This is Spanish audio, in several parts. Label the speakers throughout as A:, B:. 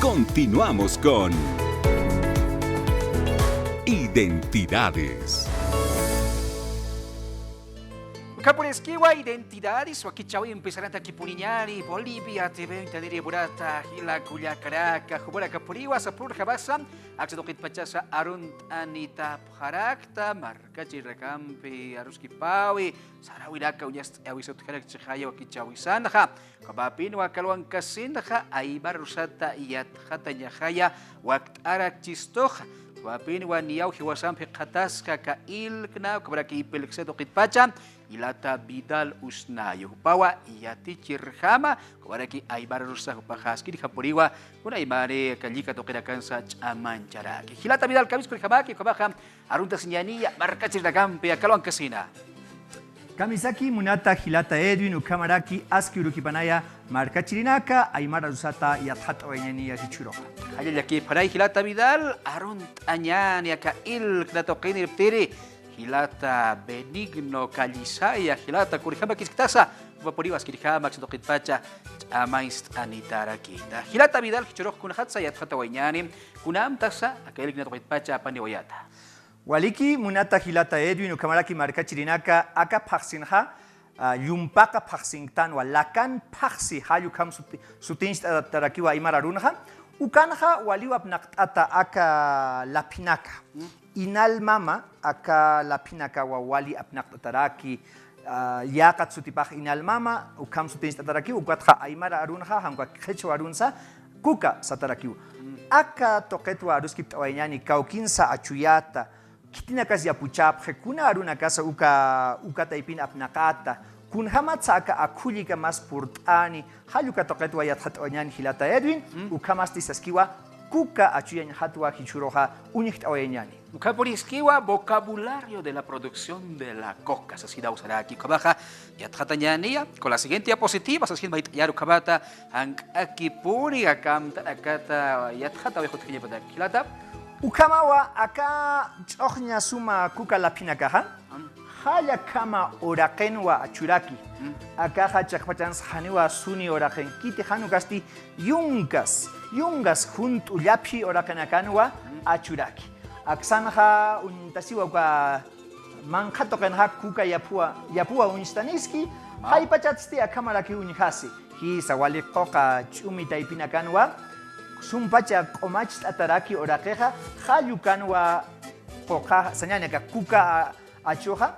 A: Continuamos con Identidades.
B: Kapureskiwa identidades wakichawi empezarán aquí puniñari Bolivia TV intadiri burata hila kuya Caracas jubura kapuriwa sapur jabasa aksadokit pachasa arunt anita harakta marca chirakampi aruski pawi sarawiraka uyas awisot harak chihaya wakichawi sanha kabapin wakalwan kasinha aibar rusata iyat hatanya haya wakt arak chistoja Wapin wa niyaw hiwasam katas kaka ilkna kabraki ipilkseto kitpacha ilata Vidal usnayo pawa iyati chirhama kabraki aibar rusa pahaski dihapuriwa una imare kalika tokirakan sa chamancaraki hilata Vidal kabis kurhamaki kabaha arunta sinyaniya marka chirdagampe akalwan kasina
C: Kamisaki munata hilata Edwin ukamaraki aski urukipanaya marca chirinaka aymara rusata yathat oyeñani hichuroja.
B: Haya yaki paray hilata Vidal arunt añani aka il knatokini ptiri hilata benigno kalisaya hilata kurihama kiskitasa vaporiwas kirihama ksitokit pacha amaist anitara kita. Hilata Vidal hichurok kunahatsa yathat oyeñani kunam tasa aka il knatokit pacha paniwayata.
C: Waliki munata hilata Edwin ukamaraki marca chirinaka aka paksinha yumpaka paksingtan walakan paksi hayu kam sutinch tarakiwa aymara runha ukanha waliwap naktata aka lapinaka inal mama aka lapinaka wa wali apnak taraki yakat sutipah inal mama ukam sutinch taraki ukatha aymara runha hamka khecho arunsa kuka satarakiwa aka toketu aruskip tawaynani kaukinsa achuyata kitina kasi apuchap kuna aruna kasa uka taipin apnakata kun hamat saka akulika mas purtani haluka toket wayat hatoñan hilata Edwin ukamas tisaskiwa kuka achuyan hatwa hichuroja unikht oyeñani
B: Ukapuriskiwa vocabulario de la producción de la coca se da usará aquí kabaja yathatanyania con la siguiente diapositiva se sienta yaru kabata hank aquí puri akamta akata yathata wehut hilata hilata
C: Ukamawa aka chokhnya suma kuka lapinakaha haya kama orakenwa achuraki aka hachakpachans haniwa suni oraken kiti hanukasti yungas junto yapi orakenakanwa achuraki aksanha untasiwa ka mankhatokenha kuka yapua unstaniski hay pachatsti akamaraki unhasi hi sawali qoqa chumi taipinakanwa Sumpacha komach ataraki orakeja hayukanwa poka sanyanya kuka achoja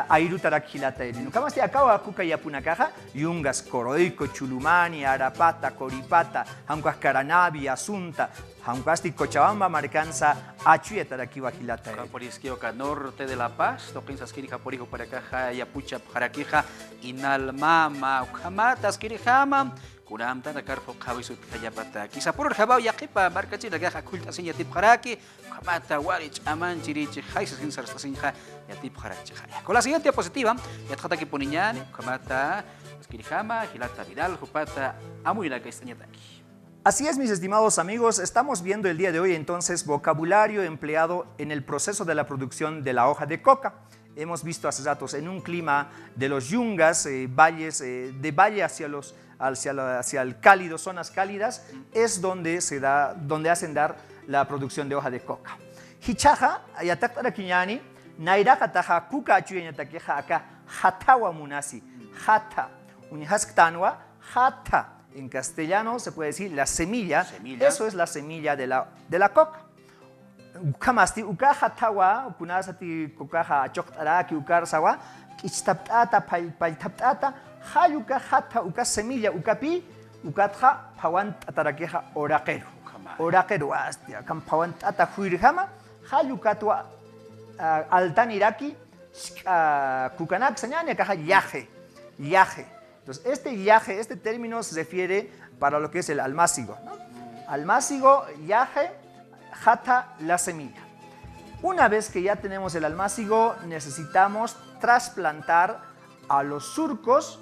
C: airu taraki hilata edino kama si akawa kuka yapunakaja yungas koroiko chulumani arapata koripata hankas karanabi asunta hankasti cochabamba marcanza achuya taraki hilata
B: por izquierda norte de La Paz toquinsas kiri japorijo para caja yapucha jarakija inalmama ukamatas kirihama Kunam tan akarfo kawisut kayapata. Kisa puro habao yakipa marca china gaja kulta sin yatip haraki. Kamata warich aman chirichi haisa sin sarstasin ha yatip harachi haya. Con la siguiente diapositiva yathata que poniñani kamata skirijama hilata Vidal jupata amuila castañataki.
C: Así es, mis estimados amigos, estamos viendo el día de hoy entonces vocabulario empleado en el proceso de la producción de la hoja de coca. Hemos visto hace ratos en un clima de los yungas, valles, de valle hacia el cálido, zonas cálidas, es donde hacen dar la producción de hoja de coca. Hichaja, ayatakara kiñani, nairaka taja kuka achuyanyatakeja acá, hatawa munasi, hata, unihasktanoa, hata. En castellano se puede decir la semilla. Eso es la semilla de la coca. Kamasti ukaha tawa kunasati kukaha choktaraki ukarsawa kichtaptata paltaptata hayuka hata uka semilla ukapi ukatha pawan atarakeja oraquero astia kam pawan tata huirjama hayukatwa altaniraki kukanak señane kaja yaje. Entonces este término se refiere para lo que es el almácigo, ¿no? Almácigo, yaje, jata, la semilla. Una vez que ya tenemos el almácigo, necesitamos trasplantar a los surcos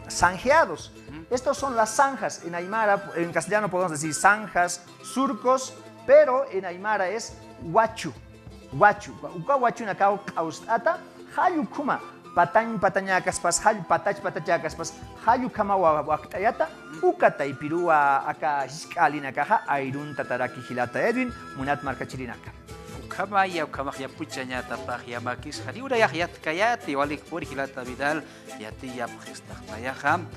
C: zanjeados. Estos son las zanjas. En aymara, en castellano podemos decir zanjas, surcos, pero en aymara es huachu. Uka huachu nakao kaustata, hayukuma. pataña kaspas, patacha kaspas, hayu kama waktayata, ukata y pirua acá hiskalina caja, airun tataraki hilata Edwin, munat marca chirinaka.
B: Ukamaya ukamaya puchanya tapah ya makis hari udah ya kayati walik puri hilata Vidal yati ya pesta ya ham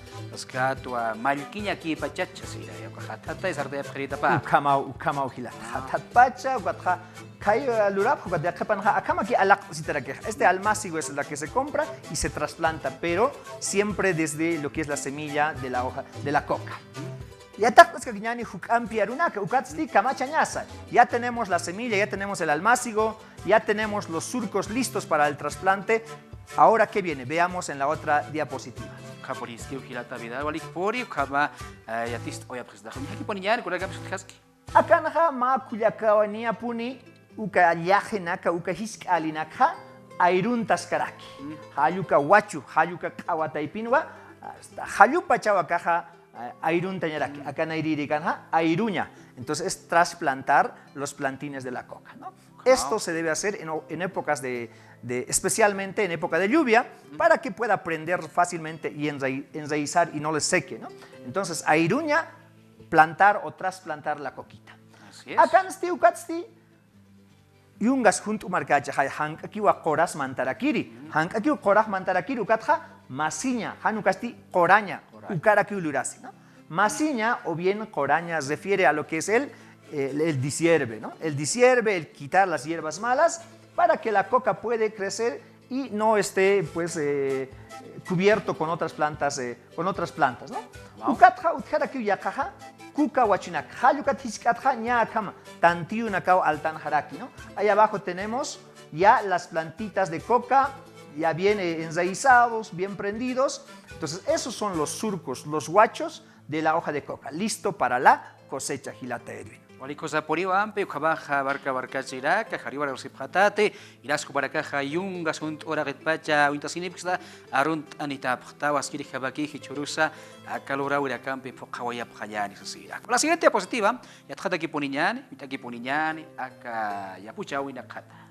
B: tua malkinya ki pachacha sira ya kahatata isarda prita pa
C: ukama hilata hatat pacha ukatha kayo lurap ukat ya kapan ha akama ki alak sitarake. Este almácigo es la que se compra y se trasplanta, pero siempre desde lo que es la semilla de la hoja de la coca. Ya tenemos la semilla, ya tenemos el almácigo, ya tenemos los surcos listos para el trasplante. Ahora, ¿qué viene? Veamos en la otra diapositiva. Acá naja ma kuyakawania puni uka yajenaka uka hiscalinaka airun taskaraki. Hayuka wachu, hayuka kawataipinwa, hayupa chawakaja airun tañaraki, acá nairiri kanja, airuña. Entonces es trasplantar los plantines de la coca, ¿no? Esto se debe hacer en épocas especialmente en época de lluvia, para que pueda prender fácilmente y enraizar y no le seque, ¿no? Entonces, airuña, plantar o trasplantar la coquita.
B: Así es.
C: Acá en ukatsti, yungas junto marcacha, hankaki wa coras mantarakiri. Hankaki wa coras mantarakiri ukatja, masiña, hanukasti coraña. Ukaraki ulurasi, ¿no? Masiña o bien coraña refiere a lo que es el disierve, ¿no? El disierve, el quitar las hierbas malas para que la coca puede crecer y no esté pues cubierto con otras plantas, ¿no? Ukatja utjaraki yakaja kuka wachinak hayukat hiskatja ñakama tantiu nakao altan haraki, ¿no? Ahí abajo tenemos ya las plantitas de coca ya bien enraizados, bien prendidos. Entonces, esos son los surcos, los guachos de la hoja de coca, listo para la cosecha, Hilata Edwin.
B: Walikosa poriwa ampe ukabaja barca chiraka hariwara usiphatate irasku barakaja yunga sunt ora getpacha wintasinipxda arunt anita ptawas kiri habaki hichurusa akalura urakамpe pokawaya phayani sasira. La siguiente diapositiva ya tkata ki poniñani aka yapucha wina khata.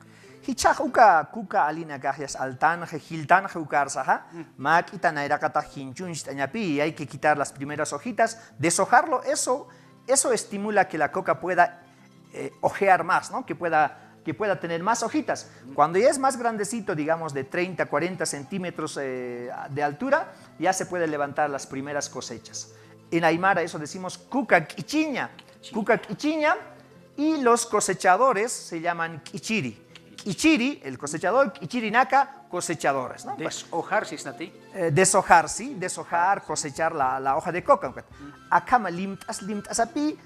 C: Hichaj uka kuka alina gajes altanje, hiltanje ukarsaja, maquita nairakata hinchunch tañapi, hay que quitar las primeras hojitas, deshojarlo, eso estimula que la coca pueda ojear más, ¿no? que pueda tener más hojitas. Cuando ya es más grandecito, digamos de 30, 40 centímetros de altura, ya se puede levantar las primeras cosechas. En Aymara eso decimos kuka quichiña, y los cosechadores se llaman quichiri. Ichiri, el cosechador, Ichirinaka, cosechadores, ¿no?
B: Deshojar, si es nati.
C: Deshojar, sí, deshojar, cosechar la hoja de coca. Akama limtas api,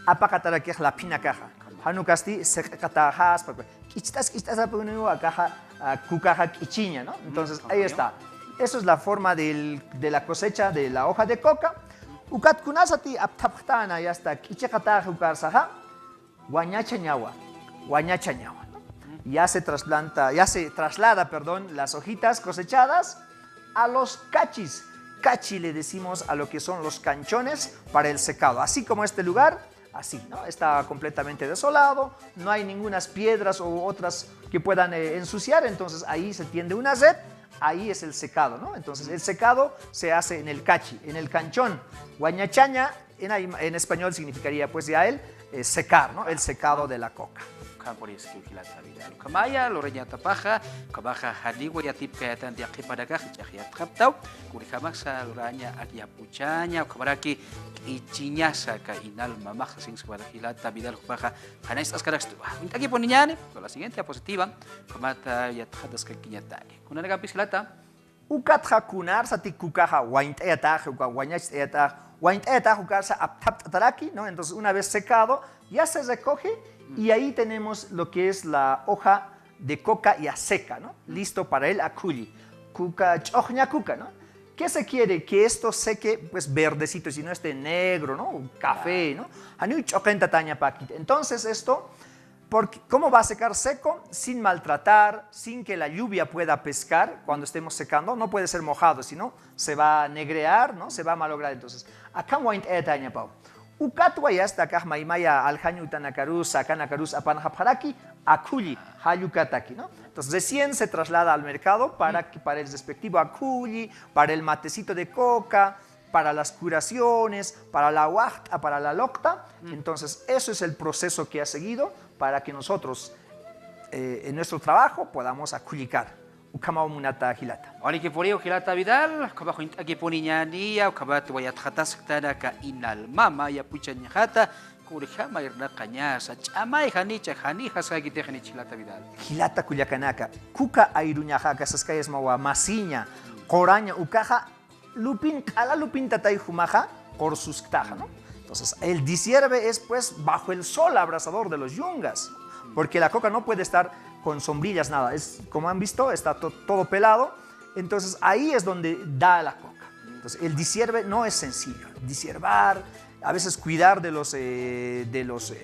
C: apakatara que la pina caja. Hanukasti se katajas, quichtas api akaja, kukaja ichiña, ¿no? Entonces ahí está. Eso es la forma de la cosecha de la hoja de coca. Ukat kunasati aptaptana ya está, quichakataja ukarsaja, guañachañawa. Ya se traslada, las hojitas cosechadas a los cachis. Cachi le decimos a lo que son los canchones para el secado. Así como este lugar, así, ¿no? Está completamente desolado, no hay ninguna piedras o otras que puedan ensuciar, entonces ahí se tiende una red, ahí es el secado, ¿no? Entonces el secado se hace en el cachi, en el canchón. Guañachaña en español significaría pues ya secar, ¿no? El secado de la coca.
B: Kaporis kilata Vidal. Kamaya lorenya tapaja, kabaja hadiwa yatip kayatan di akipadaka chakiyat kaptau, kurikabaksa loranya akiapuchanya, kabaraki ichiñasa ka inal mamaj sin subada kilata Vidal kabaja hanais askarakstu. Aquí poniñane, con la siguiente diapositiva, kamata yathadas ka kiñatani. Kuna nagapis kilata
C: ukatja kunar sati kukaja waintayata uka wañachayata waintayata ukarsa aptaptataraki, ¿no? Entonces una vez secado ya se recoge. Y ahí tenemos lo que es la hoja de coca ya seca, ¿no? Listo para el aculli. Kuka chojña kuka, ¿no? ¿Qué se quiere? Que esto seque pues verdecito, si no esté negro, ¿no? Un café, ¿no? Entonces esto, ¿cómo va a secar seco? Sin maltratar, sin que la lluvia pueda pescar cuando estemos secando. No puede ser mojado, sino se va a negrear, ¿no? Se va a malograr. Entonces, acá Ukatwa ya hasta acá maimaya aljañu tanacarus, acanacarus, apanjaparaki, aculli, hayukataki, ¿no? Entonces recién se traslada al mercado para el respectivo aculli, para el matecito de coca, para las curaciones, para la huachta, para la locta. Entonces eso es el proceso que ha seguido para que nosotros en nuestro trabajo podamos acullicar. Ukamao munata hilata.
B: Oli que por ello Hilata Vidal, kabajo aquí poniñania, kabat wayat hatas tana ka inal mama ya puchan jata, kurjama irna cañasa, chamay janicha janija sagite janich Hilata Vidal.
C: Hilata kuyakanaka, kuka airuñajaca, saskayas mawa masiña, coraña, ucaja, lupin, ala lupin tatay humaja, corsusktaja, ¿no? Entonces, el disierve es pues bajo el sol abrasador de los yungas, porque la coca no puede estar con sombrillas, nada. Es, como han visto, está todo pelado. Entonces, ahí es donde da la coca. Entonces, el disierve no es sencillo. Disiervar, a veces cuidar de los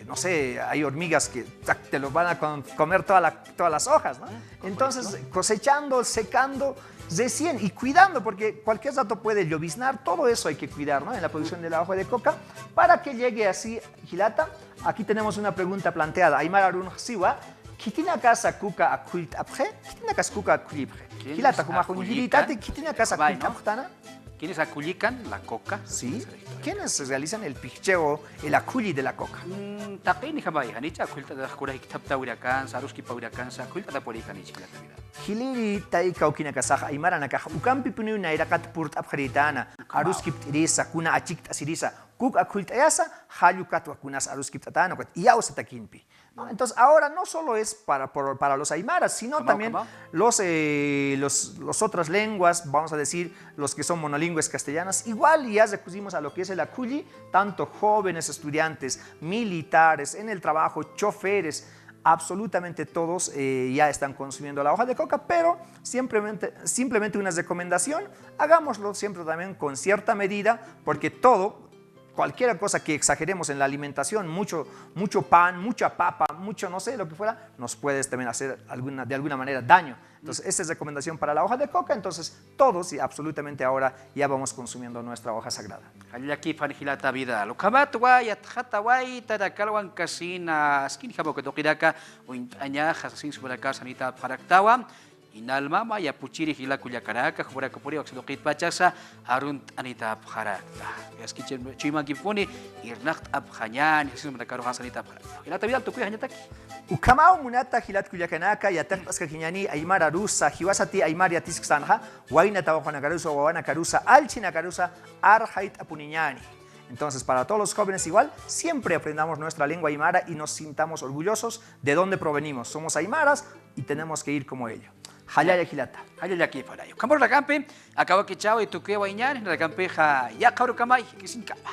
C: no sé, hay hormigas que te los van a comer todas las hojas, ¿no? Entonces, cosechando, secando, recién y cuidando, porque cualquier rato puede lloviznar, todo eso hay que cuidar, ¿no? En la producción de la hoja de coca, para que llegue así, Hilata. Aquí tenemos una pregunta planteada. Aymar Arun Siwa, ¿Kitina casa kuka akult apre? ¿Kitina casa kuka akult apre? Hilata kuma con hilitati, ¿kitina casa akult aptana?
B: ¿Quiénes aculican la coca?
C: Sí. ¿Quiénes realizan el picheo, el aculi de la coca?
B: Taquini jamay, hanicha aculta de cura y tapta huracán, saruski pa huracán, aculta de poli hanicha la vida.
C: Hiliri taika ukina kasaja aymara nakaja ukampi punu na irakat purt apharitana aruski ptirisa kuna achik asirisa kuk akult ayasa hayukat wakunas aruski tatana kwat iyaus takinpi. Entonces ahora no solo es para los aymaras, sino también los otras lenguas, vamos a decir los que son monolingües castellanas, igual ya recurrimos a lo que es el aculli, tanto jóvenes estudiantes, militares, en el trabajo, choferes, absolutamente todos ya están consumiendo la hoja de coca, pero simplemente una recomendación, hagámoslo siempre también con cierta medida, porque cualquier cosa que exageremos en la alimentación, mucho pan, mucha papa, mucho no sé, lo que fuera, nos puede también hacer de alguna manera daño. Entonces, esta es recomendación para la hoja de coca. Entonces, todos y absolutamente ahora ya vamos consumiendo nuestra hoja sagrada.
B: Aquí Hilata Vidal. Ukamatwa yathatawai tadakalwan kasina skin jabo que tokiraka o aña hasin subraka sanita paraktawa. Inalmama ya puchiri hila kuyakaraka jubura kapuri oxidokit pachasa harunt anita abharakta. Es que chima giponi irnacht abhanyan hasin subraka hasanita parakta. Hilata Vidal tukuy hanyataki.
C: Ukamao munata hilat kuyakanaka yataktas kakiñani aymara rusa hiwasati aymar yatisksanja waina tawajuana karusa wawana karusa alchina karusa arhait apuniñani. Entonces, para todos los jóvenes igual, siempre aprendamos nuestra lengua aymara y nos sintamos orgullosos de dónde provenimos. Somos aymaras y tenemos que ir como ellos. Hayaya Hilata.
B: Hayaya aquí para ello. Campo la campe, acabo que chao y tu que vaiñan, la campeja ya cabro camay, que sin capa.